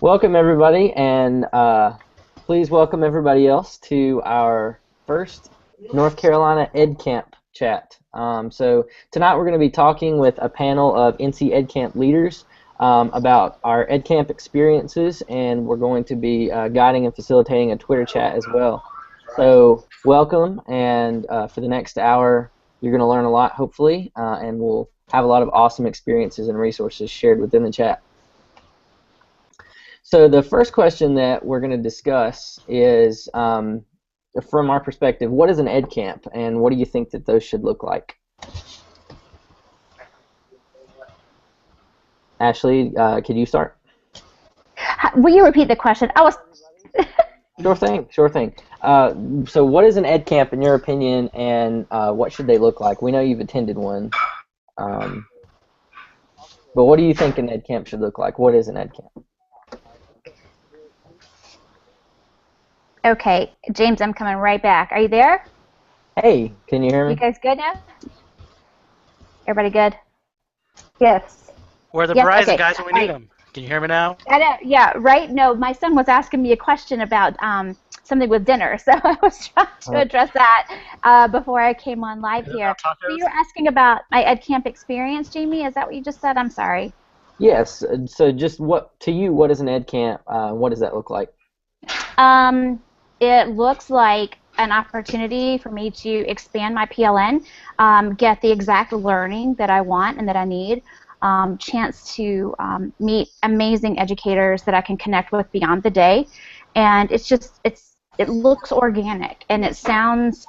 Welcome everybody, and please welcome everybody else to our first North Carolina Edcamp chat. So tonight we're going to be talking with a panel of NC Edcamp leaders about our Edcamp experiences, and we're going to be guiding and facilitating a Twitter chat as well. So welcome, and for the next hour you're going to learn a lot, hopefully, and we'll have a lot of awesome experiences and resources shared within the chat. So the first question that we're going to discuss is, from our perspective, what is an Edcamp, and what do you think that those should look like? Ashley, could you start? Will you repeat the question? Sure thing, sure thing. So what is an Edcamp in your opinion, and what should they look like? We know you've attended one, but what do you think an Edcamp should look like? What is an Edcamp? Okay, James, I'm coming right back. Are you there? Hey, can you hear me? You guys good now? Everybody good? Yes. We're the Yes, Verizon okay. guys when we need them. Can you hear me now? I know, yeah, right? No, my son was asking me a question about something with dinner, so I was trying to address that before I came on live here. So you were asking about my Edcamp experience, Jamie? Is that what you just said? I'm sorry. Yes. So just what is an Edcamp? What does that look like? It looks like an opportunity for me to expand my PLN, get the exact learning that I want and that I need, chance to meet amazing educators that I can connect with beyond the day, and it looks organic and it sounds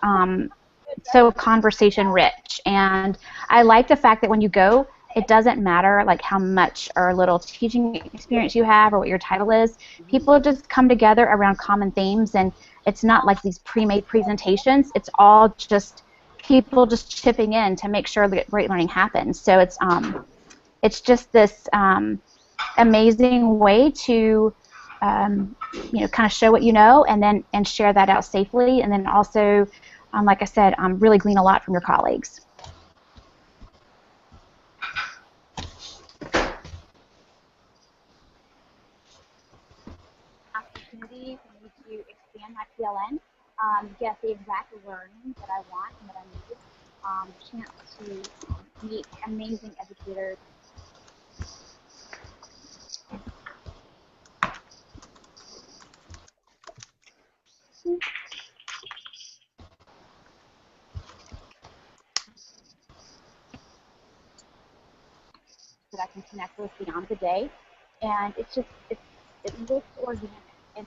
so conversation rich, and I like the fact that when you go, it doesn't matter like how much or little teaching experience you have or what your title is. People just come together around common themes, and it's not like these pre-made presentations. It's all just people just chipping in to make sure that great learning happens. So it's just this amazing way to kind of show what you know and share that out safely, and then also, like I said, really glean a lot from your colleagues. Opportunity for me to expand my PLN, get the exact learning that I want and that I need, chance to meet amazing educators. That I can connect with beyond the day, and it looks organic. And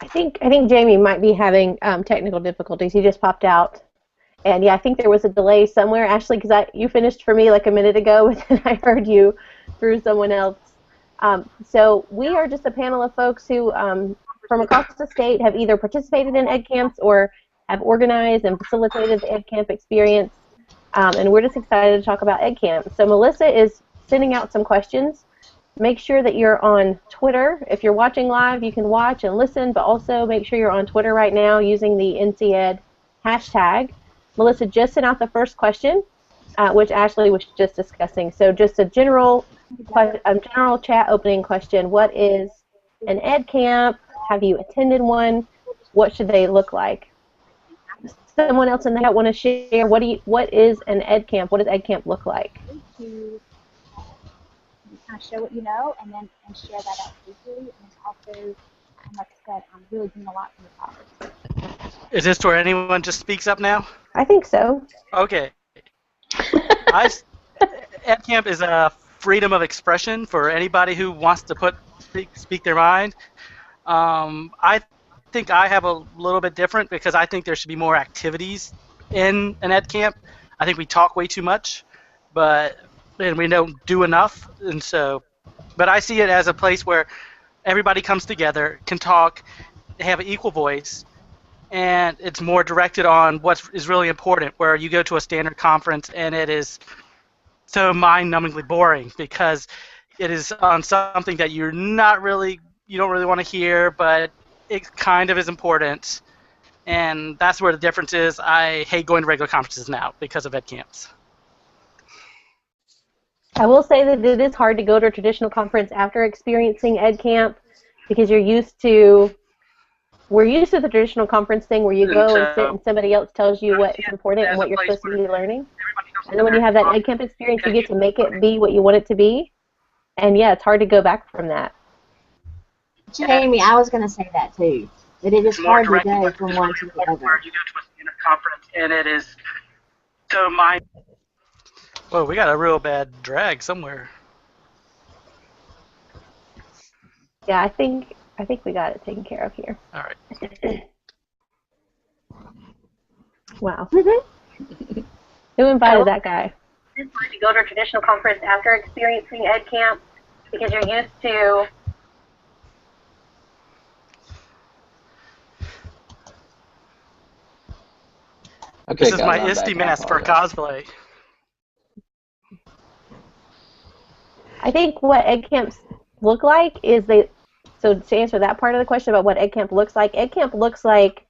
I think Jamie might be having technical difficulties. He just popped out, and yeah, I think there was a delay somewhere, Ashley, because you finished for me like a minute ago, but then I heard you through someone else. So we are just a panel of folks who, from across the state, have either participated in Edcamps or have organized and facilitated the Edcamp experience, and we're just excited to talk about Edcamp. So Melissa is sending out some questions. Make sure that you're on Twitter. If you're watching live, you can watch and listen, but also make sure you're on Twitter right now using the NCED hashtag. Melissa just sent out the first question, which Ashley was just discussing. So just a general chat opening question. What is an Edcamp? Have you attended one? What should they look like? Someone else in the chat want to share, what is an Edcamp? What does Edcamp look like? Kind of show what you know, and share that out safely, and also, like I said, really doing a lot from the topic. Is this where anyone just speaks up now? I think so. Okay. Edcamp is a freedom of expression for anybody who wants to speak their mind. I think I have a little bit different because I think there should be more activities in an Edcamp. I think we talk way too much, and we don't do enough, and so, but I see it as a place where everybody comes together, can talk, have an equal voice, and it's more directed on what is really important, where you go to a standard conference and it is so mind-numbingly boring because it is on something that you don't really want to hear, but it kind of is important. And that's where the difference is. I hate going to regular conferences now because of Edcamps. I will say that it is hard to go to a traditional conference after experiencing Edcamp because we're used to the traditional conference thing where you go and sit and somebody else tells you what is important and what you're supposed to be learning. And then when you have that Edcamp experience, you get to make it be what you want it to be. And yeah, it's hard to go back from that. Jamie, I was going to say that too. That it is hard to go from one to the other. You go to a conference and it is so mind. Whoa, we got a real bad drag somewhere. Yeah, I think we got it taken care of here. All right. Wow. Who invited that guy? It's hard to go to a traditional conference after experiencing Edcamp because you're used to. Okay, This is my guys, I'm ISTE back. I mask for apologize. cosplay. I think what Edcamps look like is so to answer that part of the question about what Edcamp looks like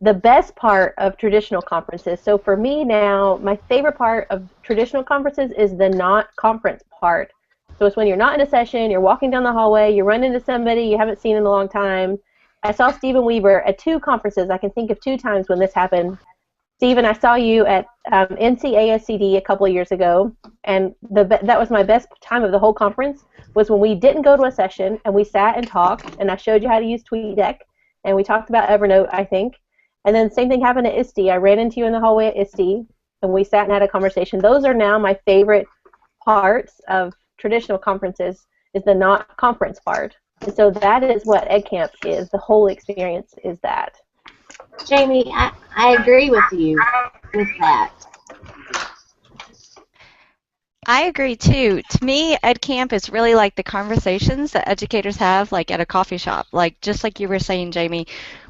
the best part of traditional conferences. So for me now, my favorite part of traditional conferences is the not conference part. So it's when you're not in a session, you're walking down the hallway, you run into somebody you haven't seen in a long time. I saw Stephen Weaver at 2 conferences. I can think of 2 times when this happened. Stephen, I saw you at NCASCD a couple of years ago, and that was my best time of the whole conference, was when we didn't go to a session, and we sat and talked, and I showed you how to use TweetDeck, and we talked about Evernote, I think. And then same thing happened at ISTE. I ran into you in the hallway at ISTE, and we sat and had a conversation. Those are now my favorite parts of traditional conferences, is the not conference part. And so that is what Edcamp is. The whole experience is that. Jamie, I agree with you with that. I agree too. To me, Edcamp is really like the conversations that educators have like at a coffee shop. Like just like you were saying, Jamie,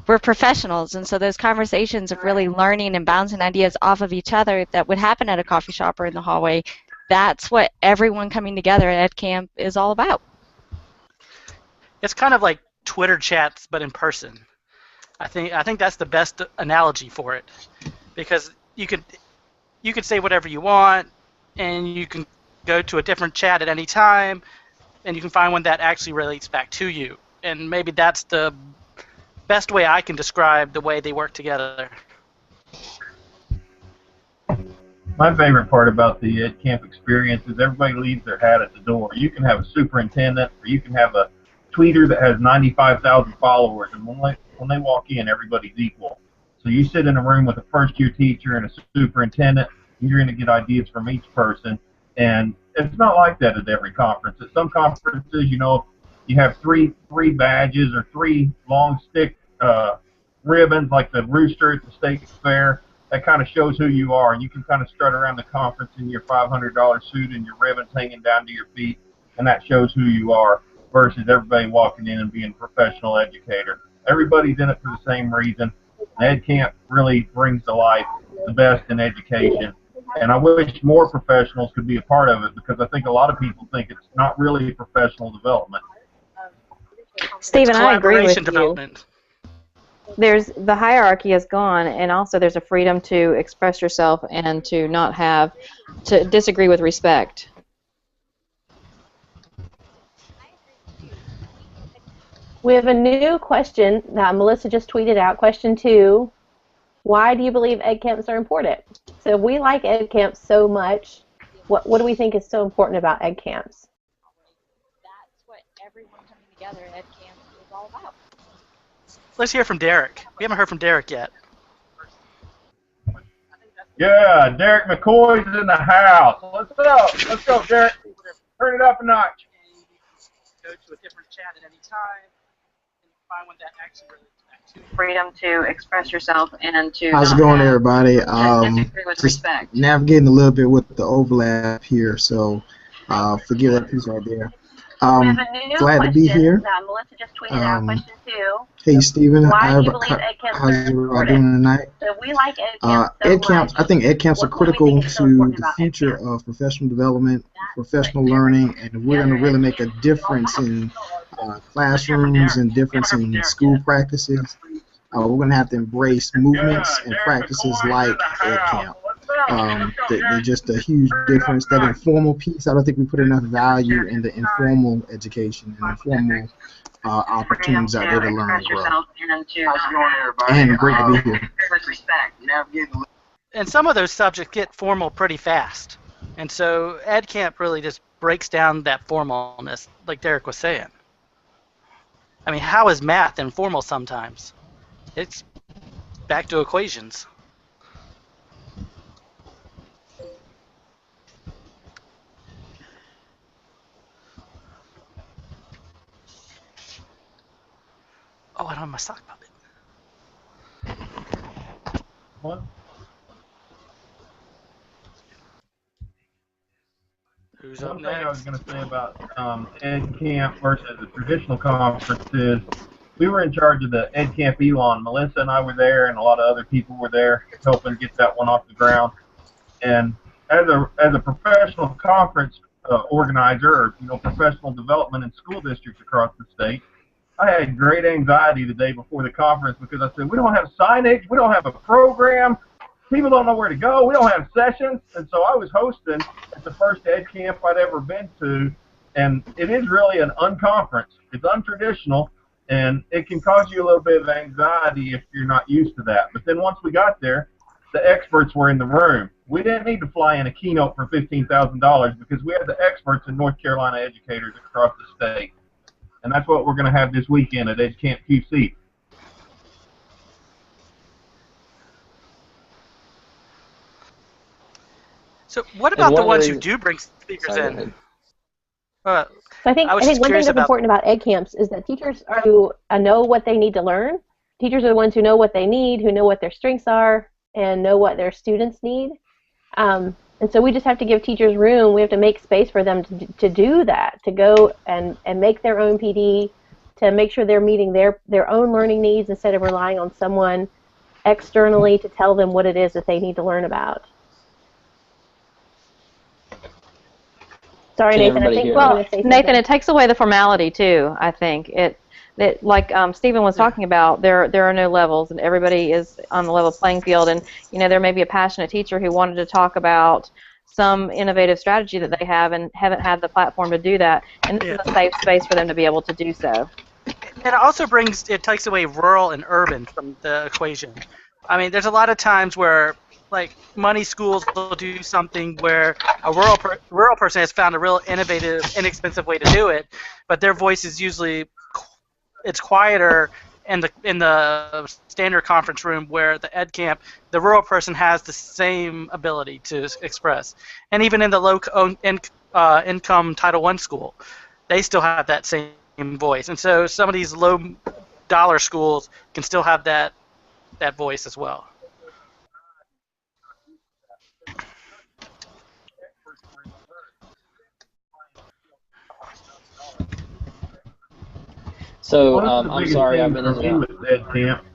we're professionals, and so those conversations of really learning and bouncing ideas off of each other that would happen at a coffee shop or in the hallway, that's what everyone coming together at Edcamp is all about. It's kind of like Twitter chats, but in person. I think that's the best analogy for it, because you could say whatever you want, and you can go to a different chat at any time, and you can find one that actually relates back to you. And maybe that's the best way I can describe the way they work together. My favorite part about the Edcamp experience is everybody leaves their hat at the door. You can have a superintendent, or you can have a tweeter that has 95,000 followers, and when they walk in, everybody's equal. So you sit in a room with a first-year teacher and a superintendent, and you're going to get ideas from each person. And it's not like that at every conference. At some conferences, you know, you have three badges or 3 long stick ribbons, like the rooster at the state fair. That kind of shows who you are, and you can kind of strut around the conference in your $500 suit and your ribbons hanging down to your feet, and that shows who you are, versus everybody walking in and being a professional educator. Everybody's in it for the same reason. Edcamp really brings to life the best in education, and I wish more professionals could be a part of it, because I think a lot of people think it's not really professional development. Stephen, I agree with you. Development. The hierarchy is gone, and also there's a freedom to express yourself and to not have to disagree with respect. We have a new question that Melissa just tweeted out. Question 2, why do you believe Edcamps are important? So if we like Edcamps so much, what do we think is so important about Edcamps? That's what everyone coming together at Edcamp is all about. Let's hear from Derek. We haven't heard from Derek yet. Yeah, Derek McCoy's in the house. Let's go, Derek. Turn it up a notch. Go to a different chat at any time, and find one that actually relates back to you. Freedom to express yourself and to How's it going, everybody? Just navigating a little bit with the overlap here, so forgive that piece right there. Glad to be here. Melissa just tweeted out question 2. Hey, Stephen. Why do you believe Edcamps how's are everybody important? doing tonight? So we like Edcamps I think Edcamps are critical to the future of professional development, professional learning, and we're going to really make a difference in classrooms and difference in school practices. we're going to have to embrace movements and practices like Edcamp. They're just a huge difference. That informal piece, I don't think we put enough value in the informal education and informal opportunities out there to learn and grow. And great to be here. And some of those subjects get formal pretty fast. And so Edcamp really just breaks down that formalness, like Derek was saying. I mean, how is math informal sometimes? It's back to equations. Oh, I don't have my sock puppet. What? Who's up One next? thing I was going to say about Edcamp versus a traditional conference is we were in charge of the Edcamp Elon. Melissa and I were there, and a lot of other people were there helping get that one off the ground. And as a professional conference organizer, or professional development in school districts across the state, I had great anxiety the day before the conference because I said, we don't have signage, we don't have a program, people don't know where to go, we don't have sessions. And so I was hosting at the first Edcamp I'd ever been to, and it is really an unconference. It's untraditional, and it can cause you a little bit of anxiety if you're not used to that. But then once we got there, the experts were in the room. We didn't need to fly in a keynote for $15,000 because we had the experts in North Carolina educators across the state. And that's what we're going to have this weekend at Edcamp QC. So what about the ones who do bring speakers in? So I think one thing that's important about Edcamps is that teachers are to know what they need to learn. Teachers are the ones who know what they need, who know what their strengths are, and know what their students need. And so we just have to give teachers room. We have to make space for them to do that, to go and make their own PD, to make sure they're meeting their own learning needs instead of relying on someone externally to tell them what it is that they need to learn about. Sorry, Nathan. I think well, Nathan, it takes away the formality too. I think like Stephen was talking about, there are no levels, and everybody is on the level playing field. And there may be a passionate teacher who wanted to talk about some innovative strategy that they have and haven't had the platform to do that. And this is a safe space for them to be able to do so. And it also takes away rural and urban from the equation. I mean, there's a lot of times where, like, money schools will do something where a rural person has found a real innovative, inexpensive way to do it, but their voice is usually quieter in the standard conference room, where the Edcamp, the rural person has the same ability to express. And even in the low income Title I school, they still have that same voice. And so some of these low dollar schools can still have that voice as well. So I'm sorry, I've been in and out.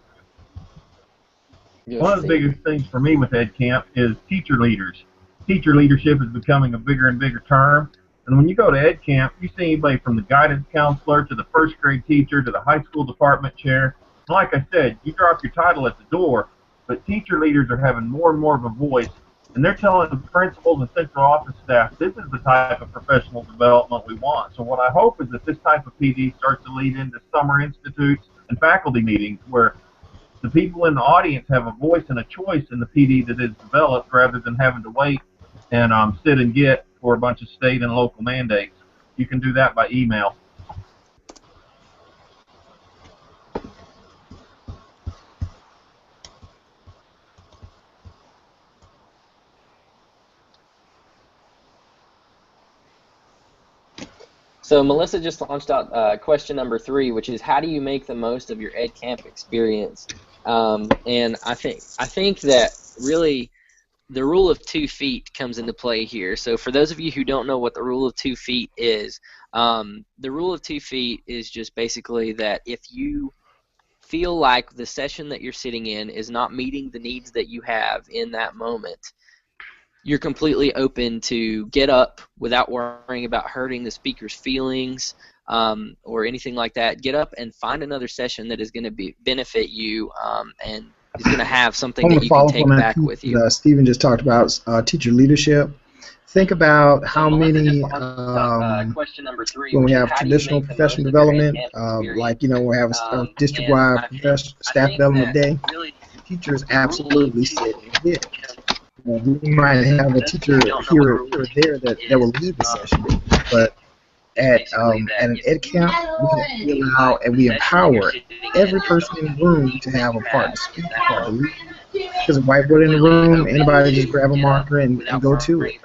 One of the biggest things for me with Edcamp is teacher leaders. Teacher leadership is becoming a bigger and bigger term. And when you go to Edcamp, you see anybody from the guidance counselor to the first grade teacher to the high school department chair. And like I said, you drop your title at the door, but teacher leaders are having more and more of a voice. And they're telling the principals and central office staff, this is the type of professional development we want. So what I hope is that this type of PD starts to lead into summer institutes and faculty meetings where the people in the audience have a voice and a choice in the PD that is developed, rather than having to wait and sit and get for a bunch of state and local mandates. You can do that by email. So Melissa just launched out question number 3, which is, how do you make the most of your Edcamp experience? And I think that really the rule of 2 feet comes into play here. So for those of you who don't know what the rule of 2 feet is, the rule of 2 feet is just basically that if you feel like the session that you're sitting in is not meeting the needs that you have in that moment, you're completely open to get up without worrying about hurting the speaker's feelings or anything like that. Get up and find another session that is going to benefit you and is going to have something that you can take back with you. Stephen just talked about teacher leadership. Think about how many, when we have traditional professional development, like, we have a district-wide staff development day, teachers absolutely sit and get. We might have a teacher here or there that will lead the session, but at an ed camp, we allow and we empower every person in the room to have a part to speak, a part to lead. There's a whiteboard in the room. Anybody just grab a marker and go to it.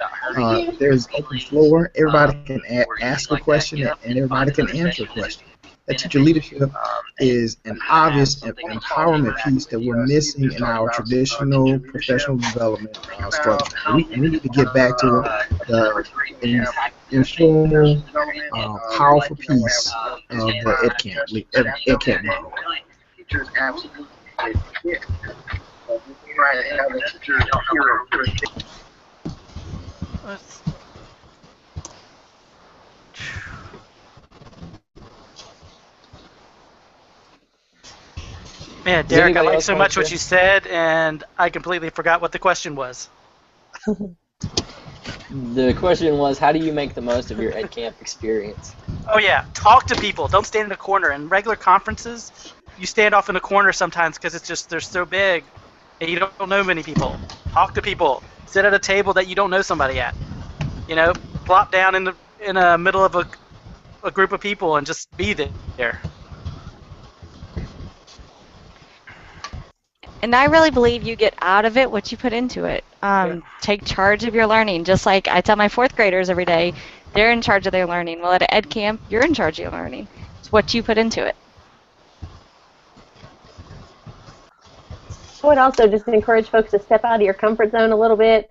There's open floor. Everybody can ask a question and everybody can answer a question. That teacher leadership is an obvious empowerment piece that we're missing in our traditional professional development structure. We need to get back to the informal, powerful piece of the Edcamp model. Teachers absolutely get. Man, Derek, I like so much what you said, and I completely forgot what the question was. The question was, how do you make the most of your Edcamp experience? Oh yeah, talk to people. Don't stand in a corner. In regular conferences, you stand off in a corner sometimes because it's just they're so big, and you don't know many people. Talk to people. Sit at a table that you don't know somebody at. Plop down in the middle of a group of people and just be there. And I really believe you get out of it what you put into it. Take charge of your learning. Just like I tell my 4th graders every day, they're in charge of their learning. Well, at Ed Camp, you're in charge of your learning. It's what you put into it. I would also just encourage folks to step out of your comfort zone a little bit.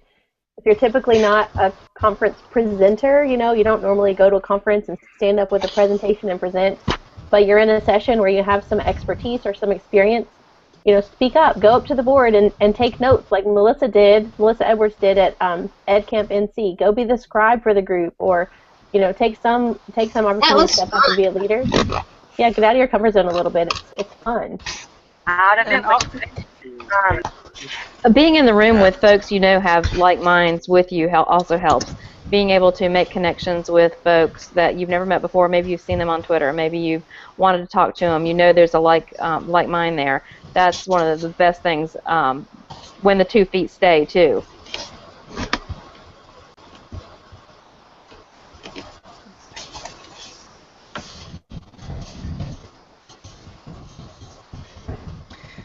If you're typically not a conference presenter, you don't normally go to a conference and stand up with a presentation and present, but you're in a session where you have some expertise or some experience, speak up, go up to the board and take notes like Melissa Edwards did at Edcamp NC. Go be the scribe for the group, or take some opportunity to step up and be a leader. Yeah, get out of your comfort zone a little bit. It's fun. Being in the room with folks have like minds with you also helps. Being able to make connections with folks that you've never met before. Maybe you've seen them on Twitter. Maybe you've wanted to talk to them. There's a like mind there. That's one of the best things when the 2 feet stay too.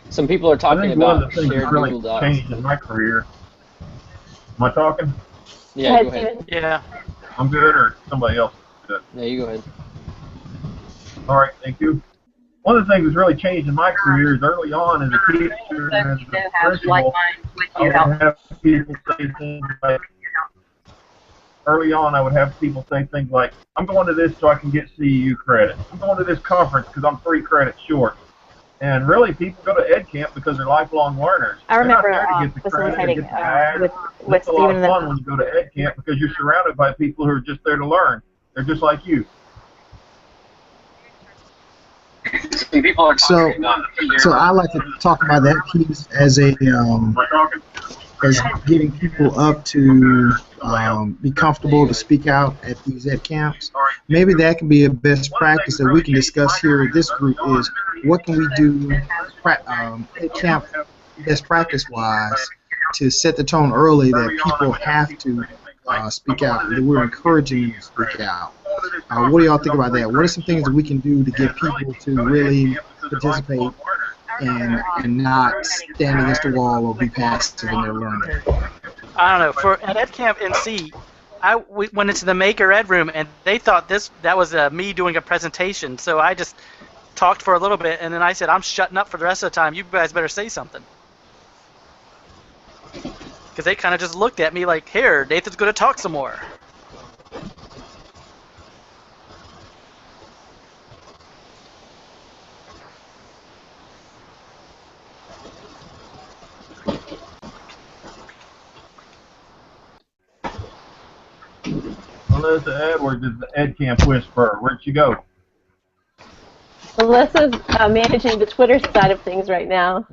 Some people are talking about shared Google Docs. I think one of the things that really changed in my career. Am I talking? Yeah, go ahead. Yeah. I'm good, or somebody else is good? No, you go ahead. All right, thank you. One of the things that's really changed in my career is early on as a teacher and as a principal, I would have people say things like, I'm going to this so I can get CEU credit. I'm going to this conference because I'm 3 credits short. And really, people go to Edcamp because they're lifelong learners. I remember facilitating with Stephen. It's a lot of fun when you go to Edcamp because you're surrounded by people who are just there to learn. They're just like you. So I like to talk about that piece as as getting people up to be comfortable to speak out at these Ed camps. Maybe that can be a best practice that we can discuss here at this group is what can we do Ed camp best practice wise to set the tone early that people have to speak out, that we're encouraging them to speak out. What do y'all think about that? What are some things that we can do to get people to really participate and not stand against the wall or be passive in their learning? I don't know. At Edcamp NC, we went into the Maker Ed room, and they thought that was me doing a presentation. So I just talked for a little bit, and then I said, I'm shutting up for the rest of the time. You guys better say something. Because they kind of just looked at me like, here, Nathan's going to talk some more. Melissa Edwards is the Edcamp whisperer. Where'd she go? Melissa's managing the Twitter side of things right now.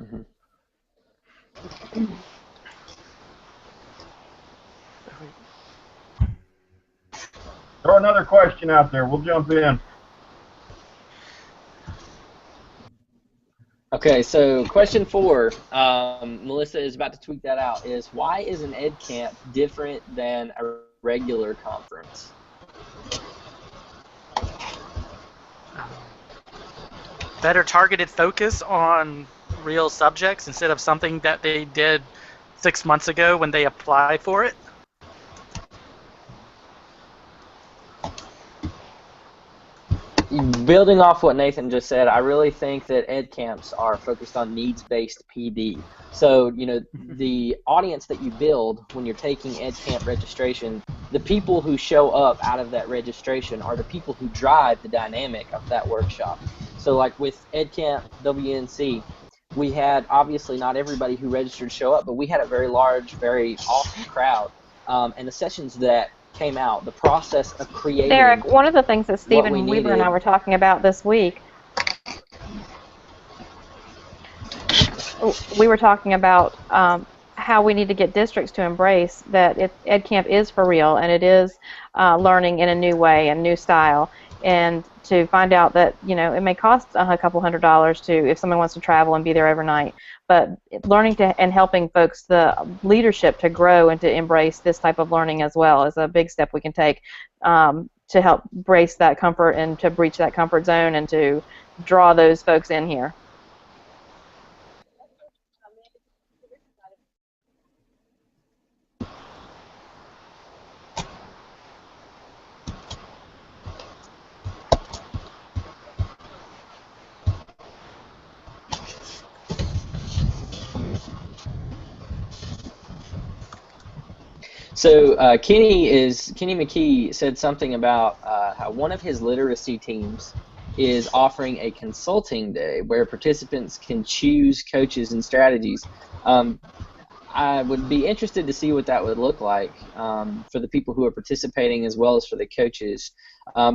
Throw another question out there. We'll jump in. Okay, so question 4, Melissa is about to tweet that out, is why is an Edcamp different than a regular conference? Better targeted focus on real subjects instead of something that they did 6 months ago when they applied for it. Building off what Nathan just said, I really think that ed camps are focused on needs-based PD. So, you know, the audience that you build when you're taking ed camp registration, the people who show up out of that registration are the people who drive the dynamic of that workshop. So, like with ed camp WNC, we had obviously not everybody who registered show up, but we had a very large, very awesome crowd. And the sessions that came out, the process of creating. Derek, one of the things that Stephen Weaver and I were talking about this week, we were talking about how we need to get districts to embrace that Edcamp is for real and it is learning in a new way and new style, and to find out that, you know, it may cost a couple $100s to, if someone wants to travel and be there overnight, but learning to and helping folks, the leadership, to grow and to embrace this type of learning as well is a big step we can take to help brace that comfort and to breach that comfort zone and to draw those folks in here. So Kenny McKee said something about how one of his literacy teams is offering a consulting day where participants can choose coaches and strategies. I would be interested to see what that would look like for the people who are participating as well as for the coaches,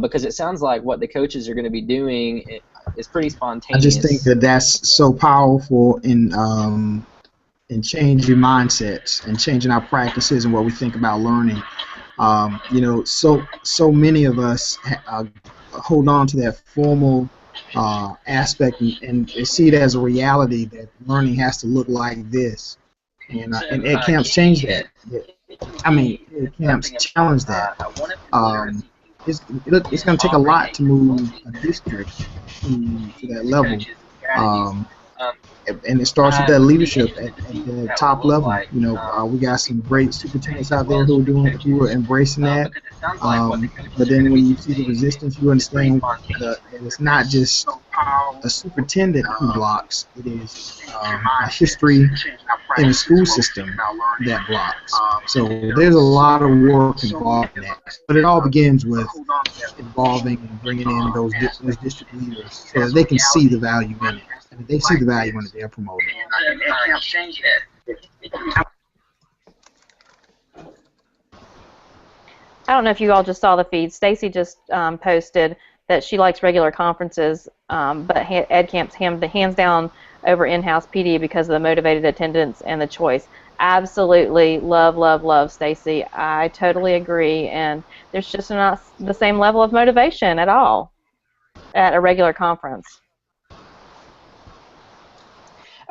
because it sounds like what the coaches are going to be doing is pretty spontaneous. I just think that that's so powerful in changing mindsets and changing our practices and what we think about learning. You know, so many of us hold on to that formal aspect and see it as a reality that learning has to look like this. And Edcamp's changed that. I mean, Edcamp's challenged that. It's going to take a lot to move a district to that level. And it starts with that leadership at the top level. You know, we got some great superintendents out there who are embracing that. But then when you see the resistance, you understand that it's not just a superintendent who blocks. It is a history in the school system that blocks. So there's a lot of work involved in that. But it all begins with involving and bringing in those district leaders so that they can see the value in it. And they see the value in it, they're promoting. I don't know if you all just saw the feed. Stacy just posted that she likes regular conferences, but Edcamp's hands down over in-house PD because of the motivated attendance and the choice. Absolutely love, love, love, Stacy. I totally agree, and there's just not the same level of motivation at all at a regular conference.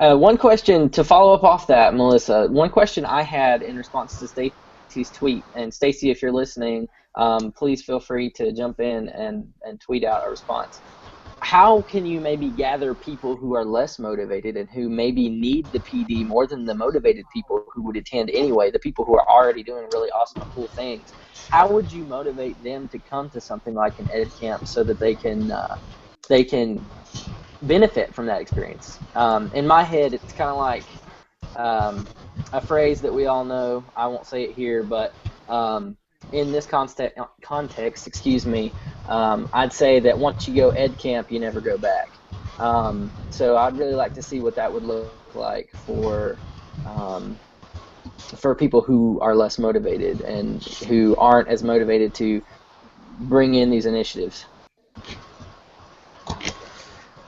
One question to follow up off that, Melissa. One question I had in response to Stacy's tweet, and Stacy, if you're listening, please feel free to jump in and tweet out a response. How can you maybe gather people who are less motivated and who maybe need the PD more than the motivated people who would attend anyway, the people who are already doing really awesome and cool things? How would you motivate them to come to something like an ed camp so that they can benefit from that experience? In my head, it's kind of like a phrase that we all know. I won't say it here, but in this context, excuse me, I'd say that once you go ed camp, you never go back. So I'd really like to see what that would look like for people who are less motivated and who aren't as motivated to bring in these initiatives.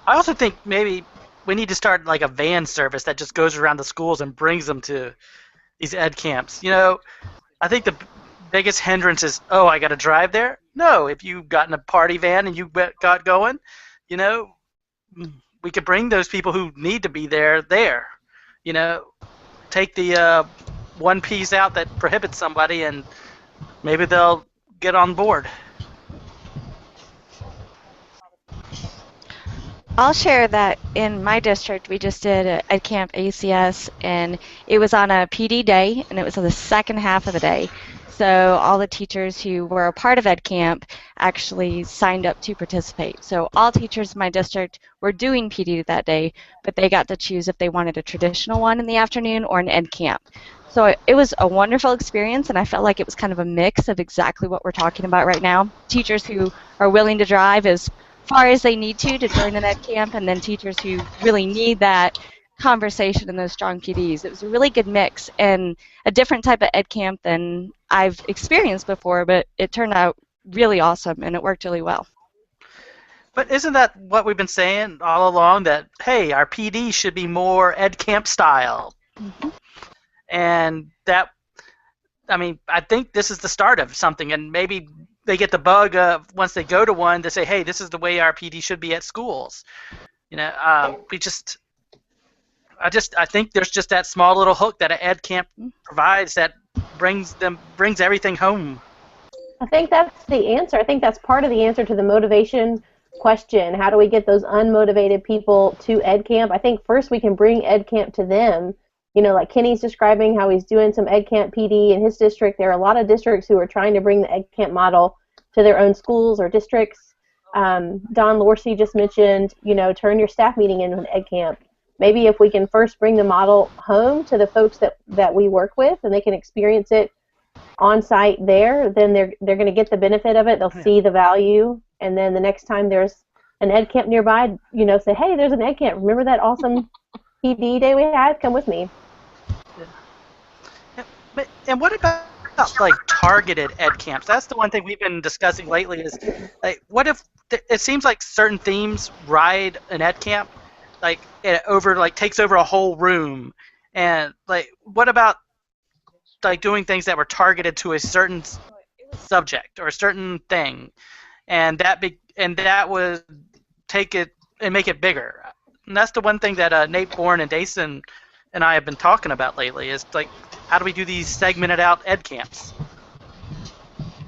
I also think maybe we need to start like a van service that just goes around the schools and brings them to these ed camps. You know, I think the biggest hindrance is, oh, I got to drive there. No, if you got in a party van and you got going, you know, we could bring those people who need to be there. You know, take the one piece out that prohibits somebody, and maybe they'll get on board. I'll share that in my district we just did a Edcamp ACS, and it was on a PD day, and it was on the second half of the day. So all the teachers who were a part of Edcamp actually signed up to participate. So all teachers in my district were doing PD that day, but they got to choose if they wanted a traditional one in the afternoon or an Edcamp. So it was a wonderful experience, and I felt like it was kind of a mix of exactly what we're talking about right now. Teachers who are willing to drive as far as they need to join an ed camp, and then teachers who really need that conversation and those strong PDs. It was a really good mix and a different type of ed camp than I've experienced before, but it turned out really awesome and it worked really well. But isn't that what we've been saying all along, that, hey, our PD should be more ed camp style? Mm-hmm. And that, I mean, I think this is the start of something, and maybe they get the bug of, once they go to one, to say, hey, this is the way our PD should be at schools. You know, I think there's just that small little hook that an ed camp provides that brings everything home. I think that's the answer. I think that's part of the answer to the motivation question. How do we get those unmotivated people to ed camp? I think first we can bring ed camp to them. You know, like Kenny's describing how he's doing some ed camp PD in his district. There are a lot of districts who are trying to bring the ed camp model to their own schools or districts. Don Lorsey just mentioned, you know, turn your staff meeting into an ed camp. Maybe if we can first bring the model home to the folks that we work with, and they can experience it on site there, then they're going to get the benefit of it. They'll see the value, and then the next time there's an ed camp nearby, you know, say, hey, there's an ed camp. Remember that awesome PD day we had? Come with me. Yeah. And what about like targeted ed camps? That's the one thing we've been discussing lately. Is like, what if it seems like certain themes ride an ed camp, like it takes over a whole room, and like, what about like doing things that were targeted to a certain subject or a certain thing, and that would take it and make it bigger. And that's the one thing that Nate Bourne and Dason and I have been talking about lately, is like, how do we do these segmented out ed camps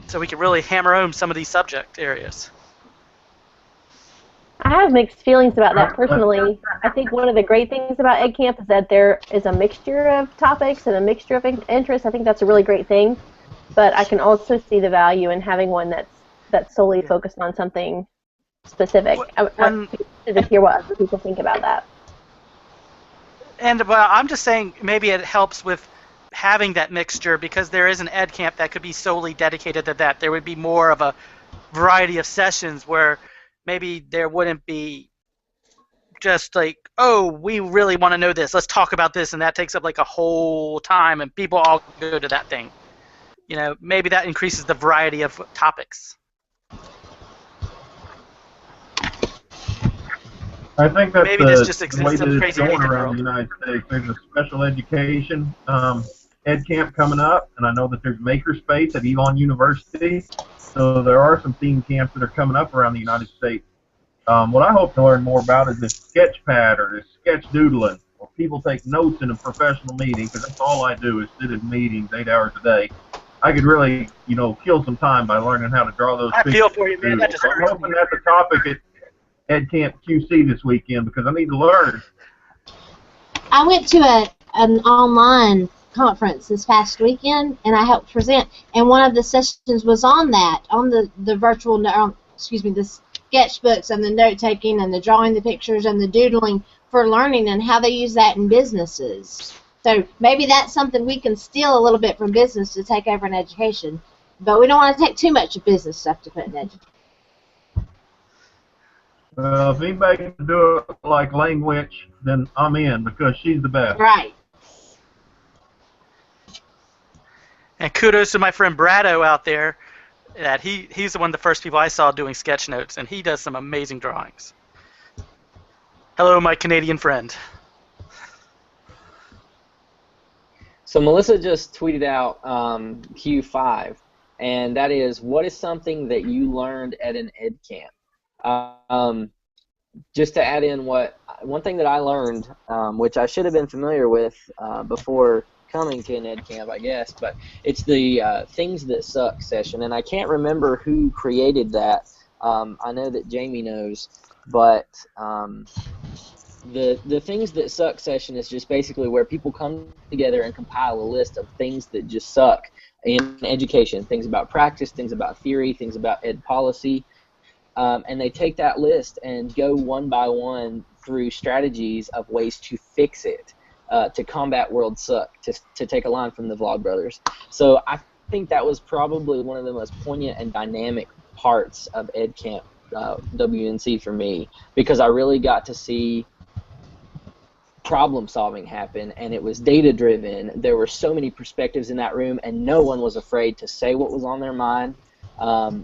so we can really hammer home some of these subject areas? I have mixed feelings about that personally. I think one of the great things about Ed Camp is that there is a mixture of topics and a mixture of interests. I think that's a really great thing. But I can also see the value in having one that's solely focused on something specific. I'm interested to hear what other people think about that. And well, I'm just saying maybe it helps with having that mixture, because there is an ed camp that could be solely dedicated to that. There would be more of a variety of sessions where maybe there wouldn't be just like, oh, we really want to know this, let's talk about this, and that takes up like a whole time and people all go to that thing. You know, maybe that increases the variety of topics. I think that's maybe this just the exists way in that it's crazy going Nathan around world. the United States. There's a special education ed camp coming up, and I know that there's makerspace at Elon University. So there are some theme camps that are coming up around the United States. What I hope to learn more about is this sketch pad or this sketch doodling, where people take notes in a professional meeting, because that's all I do is sit in meetings 8 hours a day. I could really, you know, kill some time by learning how to draw those pictures. I feel for you, man. That just I'm hurts hoping me. that's a topic at Edcamp QC this weekend, because I need to learn. I went to an online conference this past weekend, and I helped present, and one of the sessions was on that, on the virtual, the sketchbooks and the note-taking and the drawing the pictures and the doodling for learning, and how they use that in businesses. So maybe that's something we can steal a little bit from business to take over in education, but we don't want to take too much of business stuff to put in education. If anybody can do it like Lane Witch, then I'm in, because she's the best. Right. And kudos to my friend Brado out there. that he's one of the first people I saw doing sketch notes, and he does some amazing drawings. Hello, my Canadian friend. So Melissa just tweeted out Q5, and that is, what is something that you learned at an ed camp? Just to add in one thing that I learned, which I should have been familiar with before coming to an ed camp, I guess, but it's the things that suck session, and I can't remember who created that. I know that Jamie knows, but the things that suck session is just basically where people come together and compile a list of things that just suck in education, things about practice, things about theory, things about ed policy, and they take that list and go one by one through strategies of ways to fix it, to combat world suck, to take a line from the Vlogbrothers. So I think that was probably one of the most poignant and dynamic parts of Edcamp WNC for me, because I really got to see problem solving happen, and it was data driven. There were so many perspectives in that room, and no one was afraid to say what was on their mind.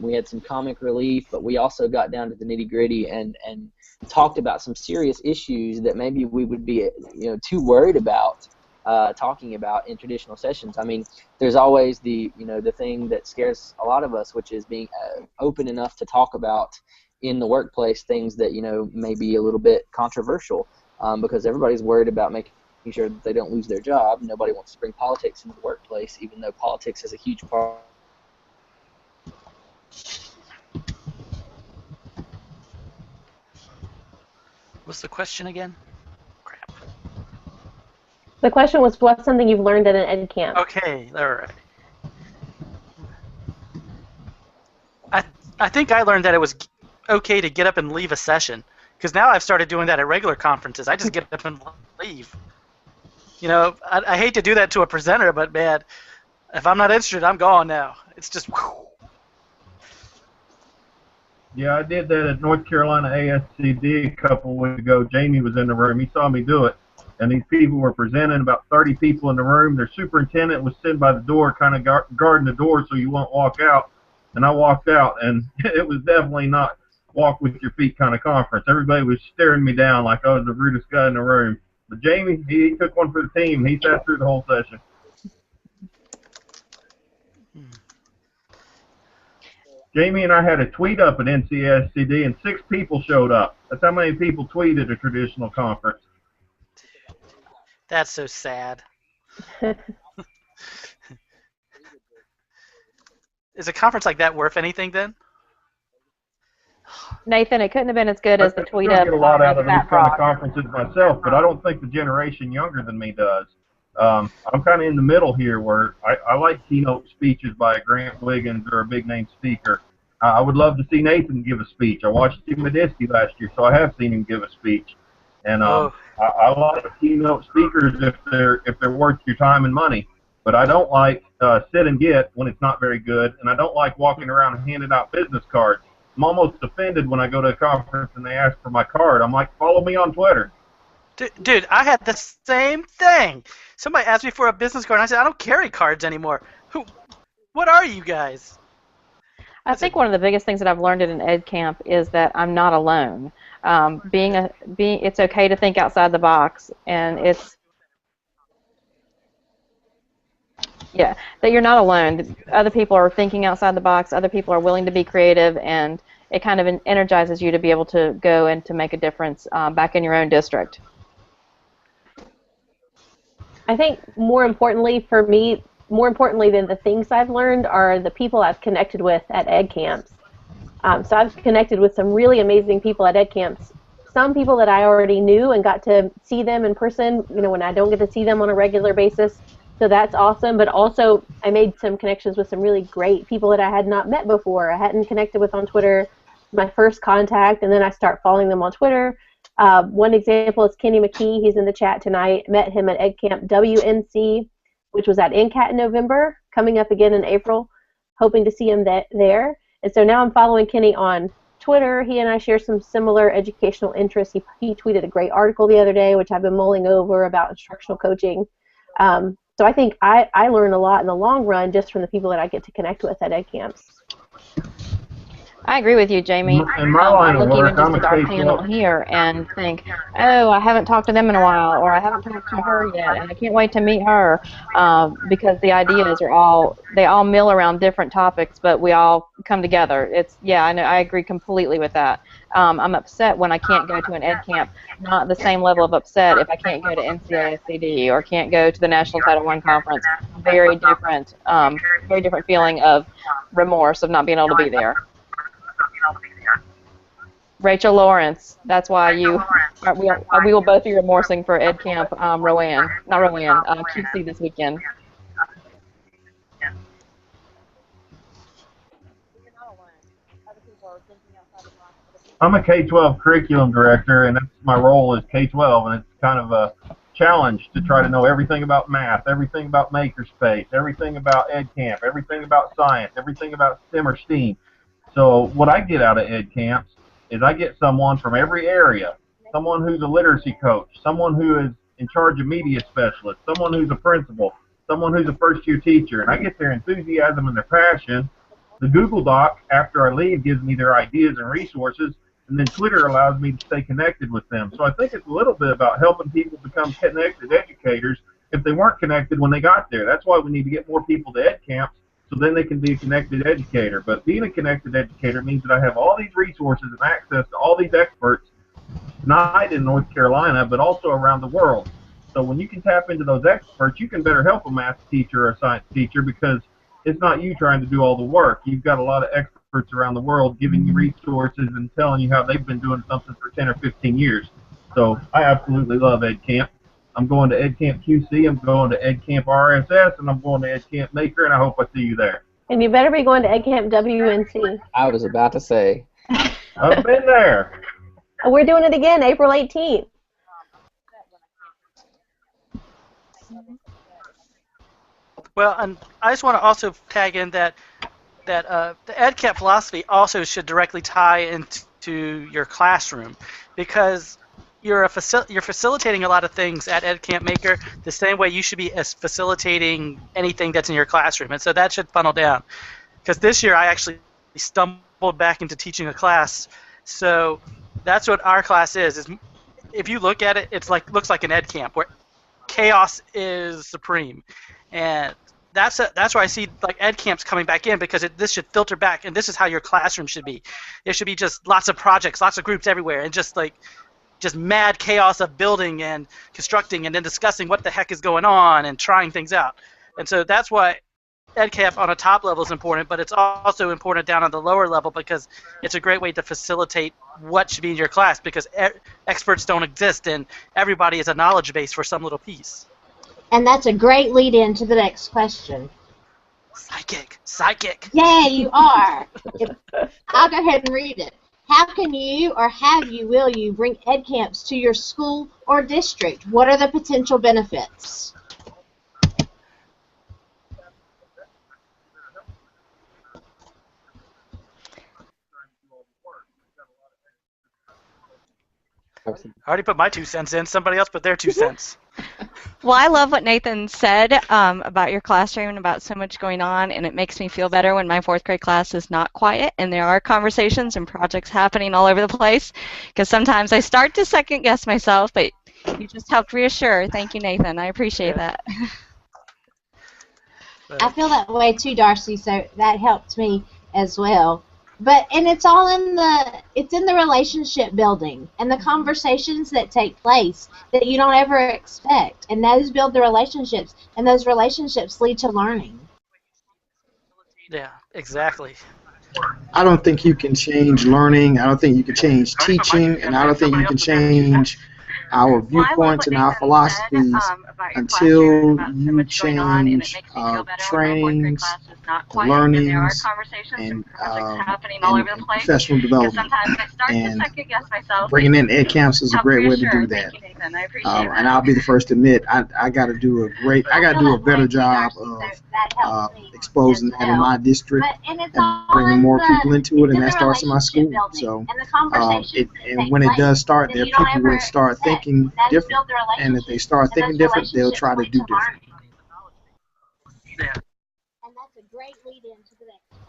We had some comic relief, but we also got down to the nitty gritty and talked about some serious issues that maybe we would be too worried about talking about in traditional sessions. I mean, there's always the thing that scares a lot of us, which is being open enough to talk about in the workplace things that may be a little bit controversial. Because everybody's worried about making sure that they don't lose their job. Nobody wants to bring politics into the workplace, even though politics is a huge part. What's the question again? Crap. The question was, what's something you've learned at an ed camp? Okay, all right. I think I learned that it was okay to get up and leave a session. Because now I've started doing that at regular conferences. I just get up and leave. I hate to do that to a presenter, but man, if I'm not interested, I'm gone now. It's just, whew. Yeah, I did that at North Carolina ASCD a couple weeks ago. Jamie was in the room. He saw me do it. And these people were presenting, about 30 people in the room. Their superintendent was sitting by the door, kind of guarding the door so you won't walk out. And I walked out, and it was definitely not walk with your feet kind of conference. Everybody was staring me down like I was the rudest guy in the room. But Jamie, he took one for the team. He sat through the whole session. Jamie and I had a tweet up at NCSCD, and 6 people showed up. That's how many people tweeted a traditional conference. That's so sad. Is a conference like that worth anything then? Nathan, it couldn't have been as good as the tweet I up. get a lot out of these kind of conferences myself, but I don't think the generation younger than me does. I'm kind of in the middle here, where I like keynote speeches by a Grant Wiggins or a big-name speaker. I would love to see Nathan give a speech. I watched Tim Mediski last year, so I have seen him give a speech. And I like keynote speakers if they're worth your time and money. But I don't like sit and get when it's not very good, and I don't like walking around handing out business cards. I'm almost offended when I go to a conference and they ask for my card. I'm like, follow me on Twitter. Dude, I had the same thing. Somebody asked me for a business card, and I said, I don't carry cards anymore. What are you guys? I think one of the biggest things that I've learned at an ed camp is that I'm not alone. It's okay to think outside the box, and that you're not alone. Other people are thinking outside the box. Other people are willing to be creative, and it kind of energizes you to be able to go and to make a difference back in your own district. I think more importantly for me, more importantly than the things I've learned, are the people I've connected with at ed camps. So I've connected with some really amazing people at ed camps. Some people that I already knew and got to see them in person, when I don't get to see them on a regular basis. So that's awesome. But also I made some connections with some really great people that I had not met before. I hadn't connected with on Twitter. My first contact, and then I start following them on Twitter. One example is Kenny McKee. He's in the chat tonight. Met him at Edcamp WNC, which was at NCAT in November, coming up again in April. Hoping to see him there. And so now I'm following Kenny on Twitter. He and I share some similar educational interests. He tweeted a great article the other day, which I've been mulling over, about instructional coaching. So I think I learn a lot in the long run just from the people that I get to connect with at ed camps. I agree with you, Jamie. In my line I of look work, even just I'm a at our panel K-12. here and think, oh, I haven't talked to them in a while, or I haven't talked to her yet, and I can't wait to meet her, because the ideas are they all mill around different topics, but we all come together. Yeah, I know, I agree completely with that. I'm upset when I can't go to an ed camp. Not the same level of upset if I can't go to NCASCD or can't go to the National Title I conference. Very different feeling of remorse of not being able to be there. Rachel Lawrence, that's why we will both be remorsing for Edcamp QC this weekend. I'm a K-12 curriculum director, and that's my role is K-12, and it's kind of a challenge to try to know everything about math, everything about makerspace, everything about EdCamp, everything about science, everything about STEM or STEAM. So what I get out of EdCamps is I get someone from every area, someone who's a literacy coach, someone who is in charge of media specialist, someone who's a principal, someone who's a first-year teacher, and I get their enthusiasm and their passion. The Google Doc, after I leave, gives me their ideas and resources, and then Twitter allows me to stay connected with them. So I think it's a little bit about helping people become connected educators if they weren't connected when they got there. That's why we need to get more people to EdCamps, so then they can be a connected educator. But being a connected educator means that I have all these resources and access to all these experts, not in North Carolina, but also around the world. So when you can tap into those experts, you can better help a math teacher or a science teacher, because it's not you trying to do all the work. You've got a lot of experts around the world giving you resources and telling you how they've been doing something for 10 or 15 years. So I absolutely love EdCamp. I'm going to EdCamp QC, I'm going to EdCamp RSS, and I'm going to EdCamp Maker, and I hope I see you there. And you better be going to EdCamp WNC. I was about to say. I've been there. We're doing it again, April 18th. Well, and I just want to also tag in that the EdCamp philosophy also should directly tie into your classroom, because you're facilitating a lot of things at EdCamp Maker the same way you should be as facilitating anything that's in your classroom, and so that should funnel down. Because this year I actually stumbled back into teaching a class, so that's what our class is if you look at it, looks like an EdCamp where chaos is supreme, and that's where I see like EdCamps coming back in, because this should filter back, and this is how your classroom should be. There should be just lots of projects, lots of groups everywhere, and just mad chaos of building and constructing and then discussing what the heck is going on and trying things out. And so that's why EdCamp on a top level is important, but it's also important down on the lower level, because it's a great way to facilitate what should be in your class, because experts don't exist and everybody is a knowledge base for some little piece. And that's a great lead-in to the next question. Psychic. Yeah, you are. I'll go ahead and read it. How can you, or will you, bring EdCamps to your school or district? What are the potential benefits? I already put my 2 cents in. Somebody else put their 2 cents. Well, I love what Nathan said about your classroom and about so much going on, and it makes me feel better when my 4th grade class is not quiet and there are conversations and projects happening all over the place, because sometimes I start to second guess myself, but you just helped reassure. Thank you, Nathan. I appreciate that. I feel that way too, Darcy, so that helped me as well. And it's all in the relationship building and the conversations that take place that you don't ever expect, and those build the relationships, and those relationships lead to learning. Yeah, exactly. I don't think you can change learning. I don't think you can change teaching, and I don't think you can change our viewpoints and our philosophies until you change trainings, learnings, and professional development. And bringing in EdCamps is a great way to do that. And I'll be the first to admit, I got to do a better job of exposing that in my district and bringing more people into it, and that starts in my school. So, and when it does start, there people will start thinking different, and if they start thinking different, they'll try to do different. And that's a great lead-in to the next.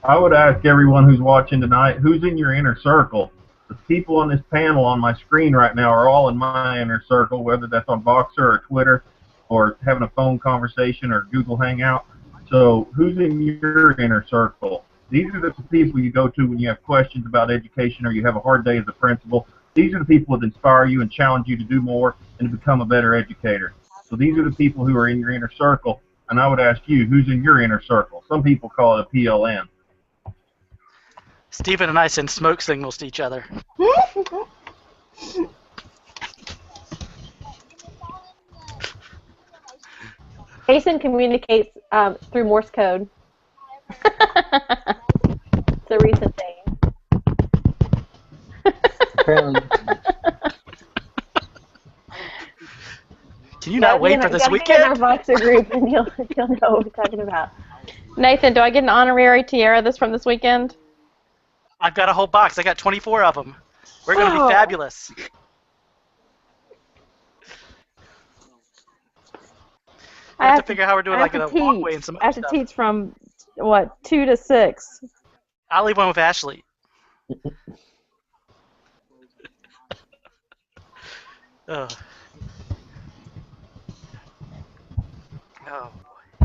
I would ask everyone who's watching tonight, who's in your inner circle? The people on this panel on my screen right now are all in my inner circle, whether that's on Boxer or Twitter or having a phone conversation or Google Hangout. So who's in your inner circle? These are the people you go to when you have questions about education or you have a hard day as a principal. These are the people that inspire you and challenge you to do more and to become a better educator. So these are the people who are in your inner circle. And I would ask you, who's in your inner circle? Some people call it a PLN. Stephen and I send smoke signals to each other. Jason communicates through Morse code. It's a recent thing. Apparently. Can you not wait for this weekend? Get in our Voxer group and you'll know what we're talking about. Nathan, do I get an honorary tiara from this weekend? I've got a whole box. I got 24 of them. We're going to be fabulous. I have to figure out how we're doing like a walkway and some I have to teach from, 2 to 6. I'll leave one with Ashley. Oh.